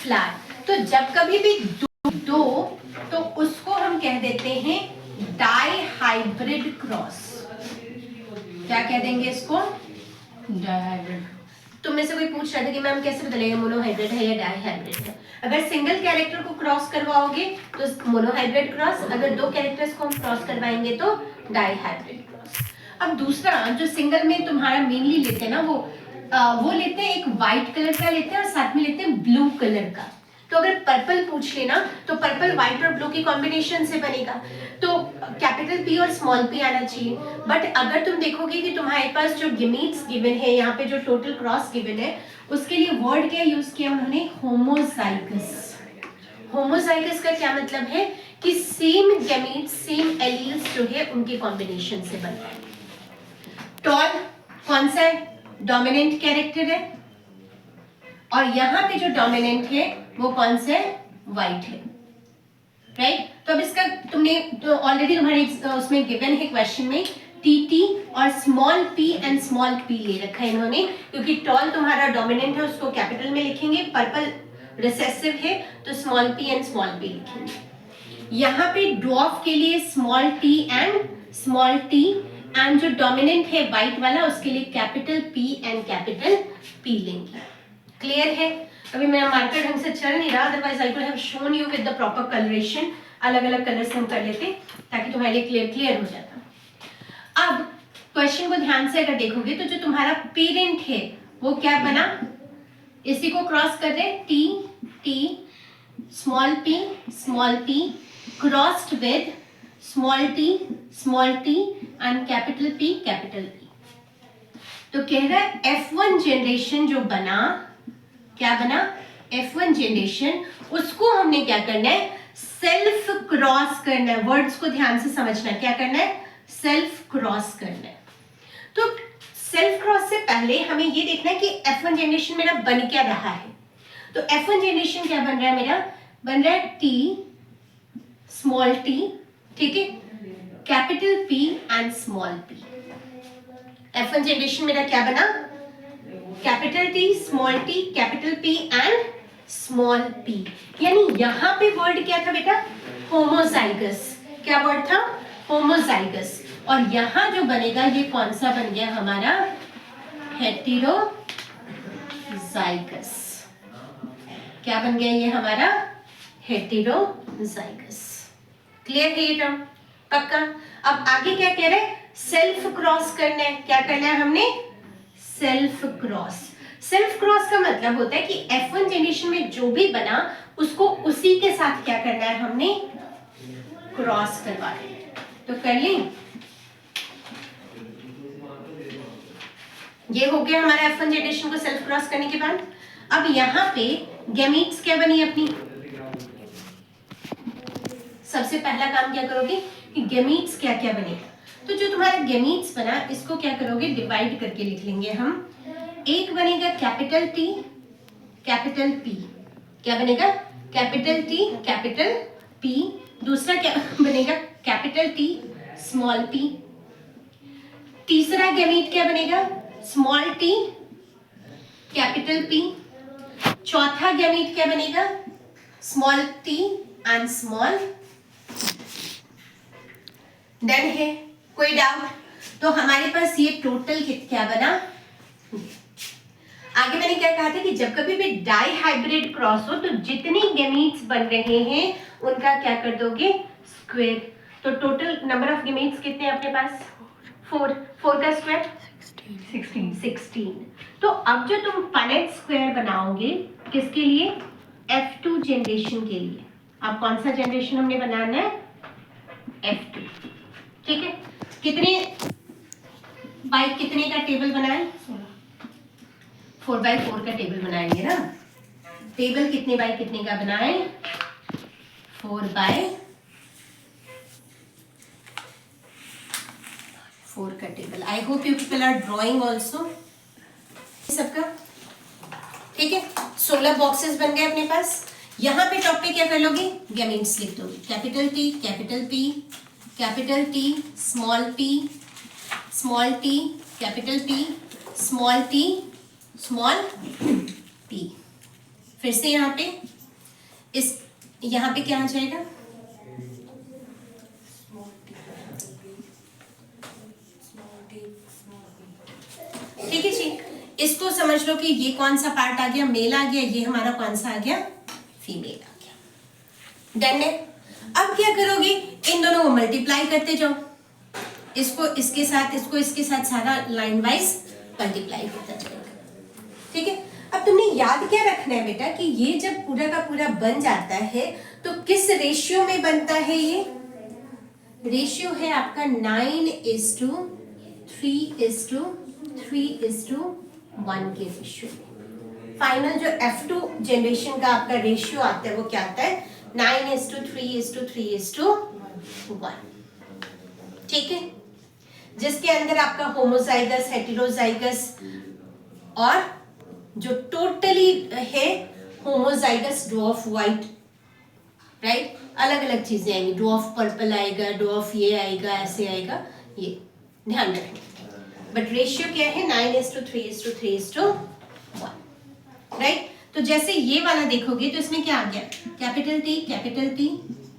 Flat. तो जब कभी भी दो तो उसको हम कह देते हैं डाइहाइब्रिड क्रॉस। क्या कह देंगे इसको? डाइहाइब्रिड। तुम में से कोई पूछ रहा था कि मैम कैसे बदलेगा मोनोहाइब्रिड है या डाइहाइब्रिड है। अगर सिंगल कैरेक्टर को क्रॉस करवाओगे तो मोनोहाइब्रिड क्रॉस, अगर दो कैरेक्टर्स को हम क्रॉस करवाएंगे तो डाइहाइब्रिड क्रॉस। अब दूसरा जो सिंगल में तुम्हारा मेनली लेते हैं ना वो लेते हैं एक व्हाइट कलर का लेते हैं और साथ में लेते हैं ब्लू कलर का। तो अगर पर्पल पूछ लेना तो पर्पल व्हाइट और ब्लू की कॉम्बिनेशन से बनेगा, तो कैपिटल पी और स्मॉल पी आना चाहिए। बट अगर तुम देखोगे कि तुम्हारे पास जो गेमीट्स गिवन है, यहाँ पे जो टोटल क्रॉस गिवन है, उसके लिए वर्ड क्या यूज किया उन्होंने? होमोजाइगस। होमोजाइगस का क्या मतलब है कि सेम गेमीट्स सेम एलील्स जो है उनके कॉम्बिनेशन से बनता है। टॉल कौन सा है? डोमिनेंट कैरेक्टर है, और यहाँ पे जो डोमिनेंट है वो कौन सा है? व्हाइट है, राइट। तो अब इसका तुमने तो ऑलरेडी तुम्हारे उसमें गिवन है क्वेश्चन में टी और small P and small P ले रखा है इन्होंने, क्योंकि टॉल तुम्हारा डोमिनेंट है उसको कैपिटल में लिखेंगे, पर्पल रिसेसिव है तो small P and small P लिखेंगे। यहाँ पे ड्वार्फ के लिए small T and small T, and जो डोमिनेंट है व्हाइट वाला उसके लिए capital P and capital P लेंगे। क्लियर है? अभी मेरा मार्कर ढंग से चल नहीं रहा, otherwise I could have shown you with the proper colouration. अलग अलग कलर से हम कर लेते ताकि तुम्हारे लिए क्लियर हो जाता। अब क्वेश्चन को ध्यान से अगर देखोगे तो जो तुम्हारा पेरेंट है वो क्या बना? इसी को क्रॉस कर रहे T T small P crossed with small T and capital P. तो कह रहा है F1 जनरेशन जो बना, क्या बना? F1 जनरेशन, उसको हमने क्या करना है? सेल्फ क्रॉस करना है। वर्ड्स को ध्यान से समझना, क्या करना है? सेल्फ क्रॉस करना है। तो सेल्फ क्रॉस से पहले हमें ये देखना है कि F1 जनरेशन मेरा बन क्या रहा है। तो F1 जनरेशन क्या बन रहा है मेरा? बन रहा है टी स्मॉल टी, ठीक है, capital P and small P. F1 generation मेरा क्या बना? Capital T small T capital P and small P. यानी यहाँ पे वर्ड क्या था बेटा? होमोजाइगस। क्या वर्ड था? होमोजाइगस। और यहाँ जो बनेगा ये कौन सा बन गया हमारा? हेटेरोजाइगस। क्या बन गया ये हमारा? हेटेरोजाइगस। क्लियर है ये टर्म? पक्का? अब आगे क्या कह रहे हैं? सेल्फ क्रॉस करना है। क्या करना है हमने? Self cross. सेल्फ क्रॉस का मतलब होता है कि F1 जनरेशन में जो भी बना उसको उसी के साथ क्या करना है? हमने क्रॉस करवा देना। तो कर लें, ये हो गया हमारा F1 जनरेशन को सेल्फ क्रॉस करने के बाद। अब यहाँ पे गैमीट्स क्या बनी अपनी? सबसे पहला काम क्या करोगे कि गैमीट्स क्या क्या बनेगा। तो जो तुम्हारा गैमीट्स बना इसको क्या करोगे? डिवाइड करके लिख लेंगे हम। एक बनेगा कैपिटल टी कैपिटल पी। क्या बनेगा? Capital T capital P. दूसरा क्या बनेगा? Capital T small P. तीसरा गैमीट क्या बनेगा? Small T capital P. चौथा गैमीट क्या बनेगा? Small T and small. Done है? कोई डाउट? तो हमारे पास ये टोटल क्या बना? आगे मैंने क्या कहा था कि जब कभी भी डाइहाइब्रिड क्रॉस हो तो जितने गैमीट्स बन रहे हैं उनका क्या कर दोगे? स्क्वायर। तो टोटल नंबर ऑफ गैमीट्स कितने हैं अपने पास? 4 का स्क्वायर 16। तो अब जो तुम पनेट स्क्वायर बनाओगे किसके लिए? F2 जनरेशन के लिए। अब कौन सा जनरेशन हमने बनाना है? F2। ठीक है, कितने बाई कितने का टेबल बनाए? 4x4 का टेबल बनाएंगे ना। टेबल कितने बाई कितने का बनाए? 4x4 का टेबल। I hope you people are drawing also. सबका ठीक है। 16 बॉक्सेस बन गए अपने पास। यहाँ पे टॉप पे क्या कर लोगे? गैमीट्स लिख दोगे। Capital T capital P capital T small T capital T small T small T. फिर से यहाँ पे इस यहाँ पे क्या आ जाएगा, ठीक है जी। इसको समझ लो कि ये कौन सा पार्ट आ गया, मेल आ गया, ये हमारा कौन सा आ गया, फीमेल आ गया। डन है। अब क्या करोगे, इन दोनों को मल्टीप्लाई करते जाओ, इसको इसके साथ, इसको इसके साथ, सारा लाइन वाइज मल्टीप्लाई होता जाएगा। ठीक है। अब तुमने याद क्या रखना है बेटा कि ये जब पूरा का पूरा बन जाता है तो किस रेशियो में बनता है, ये रेशियो है आपका 9:3:3:1 के रेशियो में। फाइनल जो F2 जनरेशन का आपका रेशियो आता है वो क्या आता है, 9:3:3:1। ठीक है, जिसके अंदर आपका होमोजाइगस, हेटेरोजाइगस और जो टोटली है होमोजाइगस डॉफ वाइट, राइट, अलग अलग चीजें आएंगी, डॉफ पर्पल आएगा, डॉफ ये आएगा, ऐसे आएगा, ये ध्यान रखना। बट रेशियो क्या है, 9:3:3:1, राइट। तो जैसे ये वाला देखोगे तो इसमें क्या आ गया, कैपिटल T,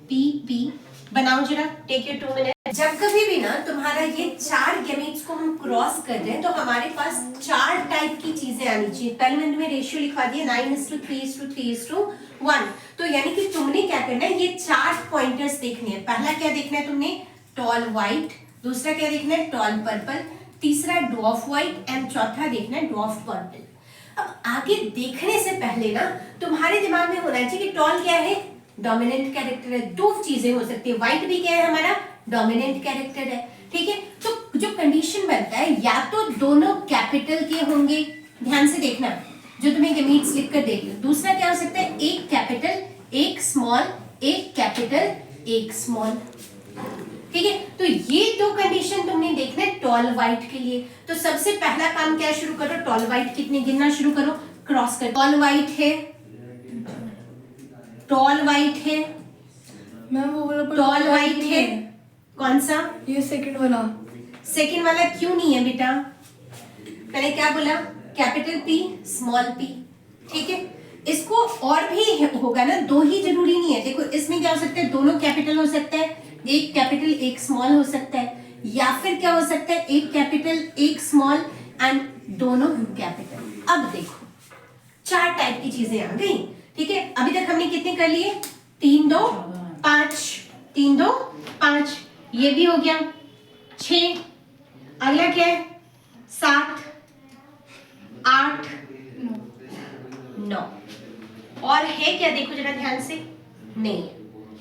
P, P। बनाओ जरा, टेक योर 2 मिनट। जब कभी भी ना तुम्हारा ये 4 गैमेट्स को हम क्रॉस कर रहे हैं तो हमारे पास 4 टाइप की चीजें आनी चाहिए। पहले मैंने तुम्हें रेशियो लिखवा दिया 9:3:3:1। तो यानी कि तुमने क्या करना है, ये 4 पॉइंटर्स देखने हैं। पहला क्या देखना है तुमने, टॉल व्हाइट, दूसरा क्या देखना है, टॉल पर्पल, तीसरा डॉफ व्हाइट एंड चौथा देखना है डॉफ पर्पल। अब आगे देखने से पहले ना तुम्हारे दिमाग में होना चाहिए कि टॉल क्या है, डोमिनेंट कैरेक्टर है। 2 चीजें हो सकती है, व्हाइट भी क्या है हमारा, डोमिनेंट कैरेक्टर है। ठीक है, तो जो कंडीशन बनता है या तो दोनों कैपिटल के होंगे, ध्यान से देखना जो तुम्हें गैमेट्स लिख कर दे रही हूं। दूसरा क्या हो सकता है, एक कैपिटल एक स्मॉल, एक कैपिटल एक स्मॉल। ठीक है, तो ये 2 कंडीशन तुमने देखना है टॉल व्हाइट के लिए। तो सबसे पहला काम क्या शुरू करो, टॉल व्हाइट कितने गिनना शुरू करो, क्रॉस कर। टॉल व्हाइट है, टॉल व्हाइट है मैम, वो वाला टॉल व्हाइट है, कौन सा, ये सेकंड वाला। सेकंड वाला क्यों नहीं है बेटा, मैंने क्या बोला, कैपिटल P स्मॉल p। ठीक है, इसको और भी होगा ना, 2 ही जरूरी नहीं है। देखो इसमें क्या हो सकता है, दोनों कैपिटल हो सकता है, एक कैपिटल एक स्मॉल हो सकता है, या फिर क्या हो सकता है, एक कैपिटल एक स्मॉल एंड दोनों कैपिटल। अब देखो 4 टाइप की चीजें आ गई। ठीक है, अभी तक हमने कितने कर लिए, 3 2 5, 3 2 5, ये भी हो गया 6। अगला क्या है, 7 8 9, और है क्या, देखो जरा ध्यान से, नहीं।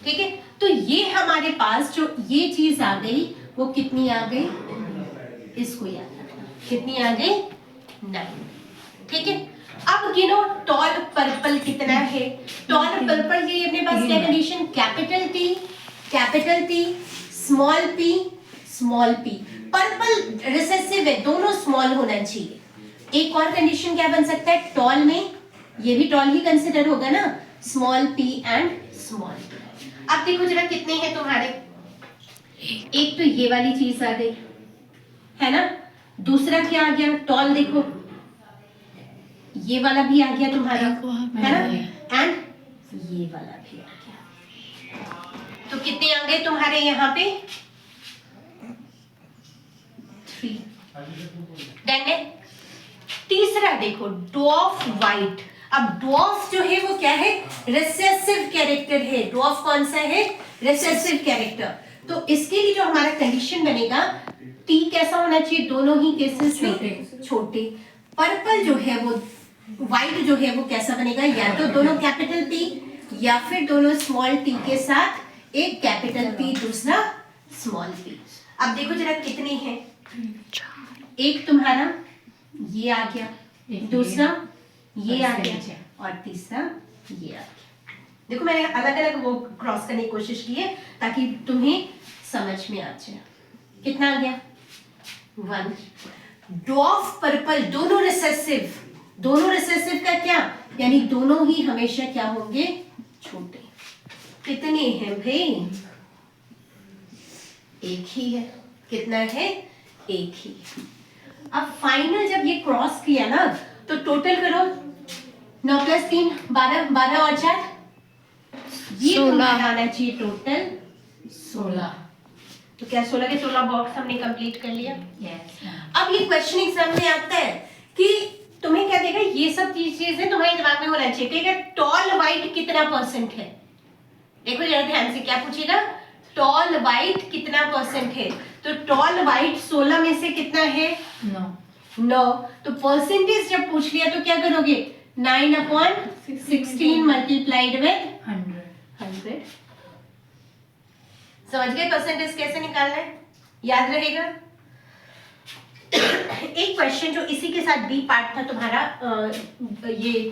ठीक है, तो ये हमारे पास जो ये चीज आ गई वो कितनी आ गई, इसको याद रखना, कितनी आ गई, 9। ठीक है, अब गिनो टॉल पर्पल कितना है। टॉल पर्पल की अपने पास क्या condition, capital T small p। Purple recessive है, दोनों स्मॉल होना चाहिए। एक और कंडीशन क्या बन सकता है, टॉल में, ये भी टॉल ही कंसिडर होगा ना, small p and small p। अब देखो जरा कितने हैं तुम्हारे, एक तो ये वाली चीज आ गई है ना, दूसरा क्या आ गया, टॉल देखो ये वाला भी आ गया तुम्हारा, है ना, एंड ये वाला भी आ गया। तो कितने आ गए तुम्हारे यहाँ पे, 3। डन है। तीसरा देखो डॉफ वाइट। अब डॉफ जो है वो क्या है, रिसेसिव कैरेक्टर है। डॉफ कौन सा है, रिसेसिव कैरेक्टर। तो इसके लिए जो हमारा कंडीशन बनेगा, टी कैसा होना चाहिए, दोनों ही केसेस में छोटे। पर्पल जो है वो, व्हाइट जो है वो कैसा बनेगा, या तो दोनों कैपिटल P या फिर दोनों स्मॉल t के साथ, एक कैपिटल P दूसरा स्मॉल p। अब देखो जरा कितने हैं, एक तुम्हारा ये आ गया, दूसरा ये आ गया और तीसरा ये आ गया। देखो मैंने अलग अलग वो क्रॉस करने की कोशिश की है ताकि तुम्हें समझ में आ जाए। कितना आ गया, 1। डॉफ पर्पल दोनों रिसेसिव, दोनों रिसेसिव का क्या, यानी दोनों ही हमेशा क्या होंगे, छोटे। कितने हैं भाई, एक ही है। कितना है, एक ही। अब फाइनल जब ये क्रॉस किया ना तो टोटल करो, 9 + 3 12, 12 और 4 ये 16 तुम्हारा आना चाहिए टोटल 16। तो क्या 16 के 16 बॉक्स हमने कंप्लीट कर लिया? यस अब ये क्वेश्चन एग्जाम में आता है कि तुम्हें क्या देगा, ये सब चीजें तुम्हारे दिमाग में होना चाहिए कि टॉल वाइट कितना % है। देखो जरा ध्यान से, क्या पूछेगा, टॉल वाइट कितना % है। तो टॉल वाइट 16 में से कितना है? 9। तो परसेंटेज जब पूछ लिया तो क्या करोगे, 9/16 मल्टीप्लाइड विद 100। समझ गए परसेंटेज कैसे निकालना है, याद रहेगा। एक क्वेश्चन जो इसी के साथ बी पार्ट था तुम्हारा, ये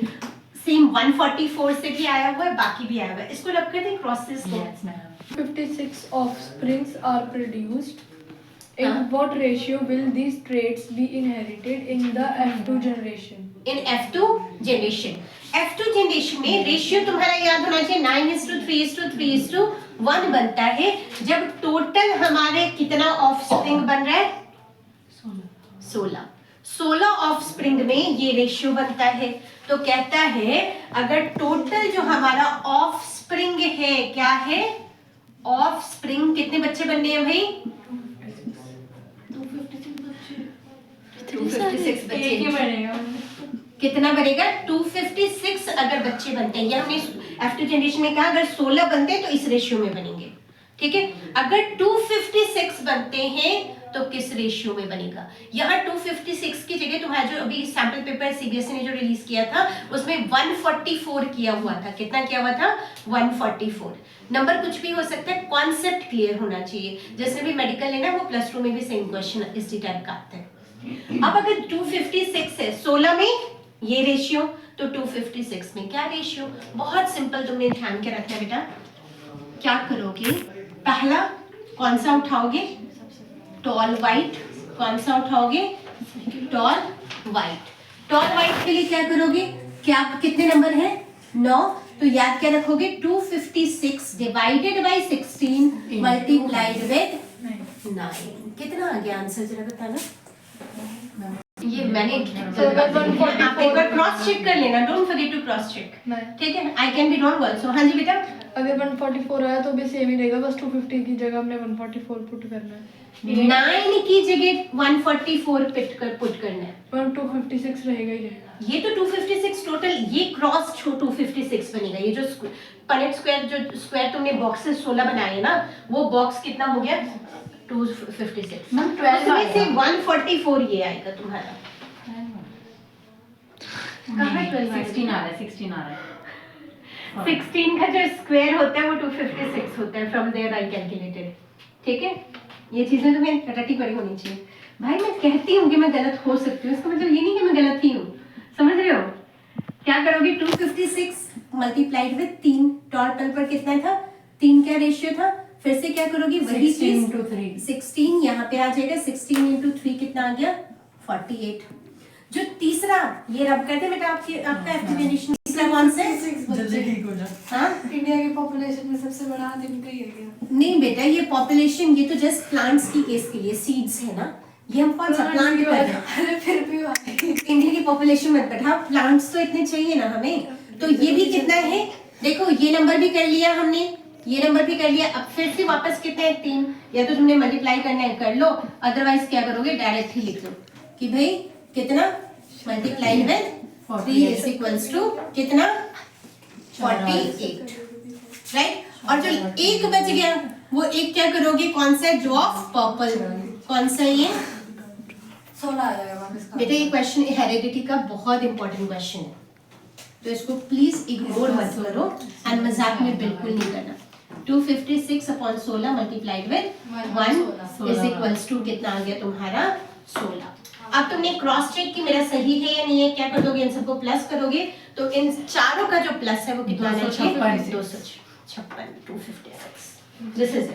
सेम 144 से भी आया हुआ है, बाकी भी आया हुआ है। इसको रख कर दें क्रॉसेस को। 56 offsprings are produced. In हाँ। what ratio will these traits be inherited in the F2 generation? In F2 generation, F2 generation में रेशियो तुम्हारा याद होना चाहिए 9:3:3:1 बनता है। जब टोटल हमारे कितना ऑफस्प्रिंग बन रहा है, 16 ऑफस्प्रिंग में ये रेशियो बनता है। तो कहता है अगर टोटल जो हमारा ऑफस्प्रिंग है, क्या है, ऑफस्प्रिंग कितने बच्चे बनने हैं भाई, 256 बच्चे। कितना बनेगा, 256 अगर बच्चे बनते हैं, ये हमने F2 जनरेशन में कहा अगर 16 बनते हैं तो इस रेशियो में बनेंगे, ठीक है। अगर 256 बनते हैं तो किस रेशियो में बनेगा। यहाँ 256 की जगह तुम्हारा जो अभी सैंपल पेपर सीबीएसई ने जो रिलीज किया था उसमें 144 किया हुआ था। कितना किया हुआ था, 144। नंबर कुछ भी हो सकता है, कॉन्सेप्ट क्लियर होना चाहिए। जिसने भी मेडिकल लेना वो +2 में भी सेम क्वेश्चन इसी टाइप का आता है। अब अगर 256 है 16 में ये रेशियो, तो 256 में क्या रेशियो, बहुत सिंपल, तुमने ध्यान के रखना बेटा। क्या करोगे, पहला कौन सा उठाओगे, टॉल वाइट। कौन सा उठाओगे, टॉल वाइट। टॉल वाइट के लिए क्या करोगे, क्या कितने नंबर है, 9। तो याद क्या रखोगे, 256 डिवाइडेड बाय 16 मल्टीप्लाइड विद 9। कितना आ गया आंसर, जरा बताना। ये मैंने आप एक बार क्रॉस चेक कर लेना, don't forget to cross check, ठीक है। I can be wrong also. हाँ जी बेटा, अगर 144 आया तो भी सेम ही रहेगा, बस 250 की जगह हमने 144 पुट करना है। 9 की जगह 144 पुट करना है, पर 256 रहेगा ही रहेगा। ये तो 256 टोटल, ये क्रॉस 256 बनेगा। ये जो पनेट स्क्वायर, जो स्क्वायर तुमने बॉक्सेस 16 बनाए ना, वो बॉक्स कितना हो गया, 256। मैम 12 उसमें से 144 ये आएगा तुम्हारा। कहाँ 16 आ रहा है, 16 आ रहा है। 16 का जो स्क्वायर होता है वो 256 होता है। फ्रॉम देयर आई कैलकुलेटेड, ठीक है। ये चीजें तुम्हें रटी पड़ी होनी चाहिए। भाई मैं कहती हूँ कि मैं गलत हो सकती हूँ, इसका मतलब ये नहीं कि मैं गलत ही हूँ, समझ रहे हो। क्या करोगे, 256 मल्टीप्लाइड विद 3, टोटल पर कितना था, 3 का रेशियो था। फिर से क्या करोगे, वही चीज 16 यहाँ पे आ जाएगा, 16 into 3 कितना आ गया, 48। जो तीसरा ये रब करते बेटा, आपका F2 जनरेशन तीसरा कौन सा है, जल्दी ठीक हो जा। हाँ इंडिया की पॉपुलेशन में सबसे बड़ा आदमी का ही है क्या? नहीं बेटा, ये पॉपुलेशन, ये तो जस्ट प्लांट्स की केस के लिए, सीड्स है ना, ये हम कौन सा प्लांट कर रहे हैं। अरे फिर भी इंडिया की पॉपुलेशन मत बैठा, प्लांट्स तो इतने चाहिए ना हमें। तो ये भी कितना है, देखो ये नंबर भी कर लिया हमने, ये नंबर भी कर लिया। अब फिर से वापस कितने हैं, 3। या तो तुमने मल्टीप्लाई करना है कर लो, अदरवाइज क्या करोगे, डायरेक्ट ही लिख लो कि भाई कितना, multiply with 3 is equals to कितना, 48, राइट। और जो एक बच गया वो एक क्या करोगे, कौन सा, जो ऑफ पर्पल, कौन सा, ये 16 आ जाएगा वापस। बेटा ये क्वेश्चन हेरिडिटी का बहुत इंपॉर्टेंट क्वेश्चन है, तो इसको प्लीज इग्नोर मत करो एंड मजाक में बिल्कुल नहीं करना। 256/16 multiplied with 1 is equals to कितना आ गया तुम्हारा, 16। अब तुमने क्रॉस चेक की मेरा सही है या नहीं है, क्या कर दोगे, इन सबको प्लस करोगे तो इन चारों का जो प्लस है वो कितना आना चाहिए, 256, 256, दिस इज इट।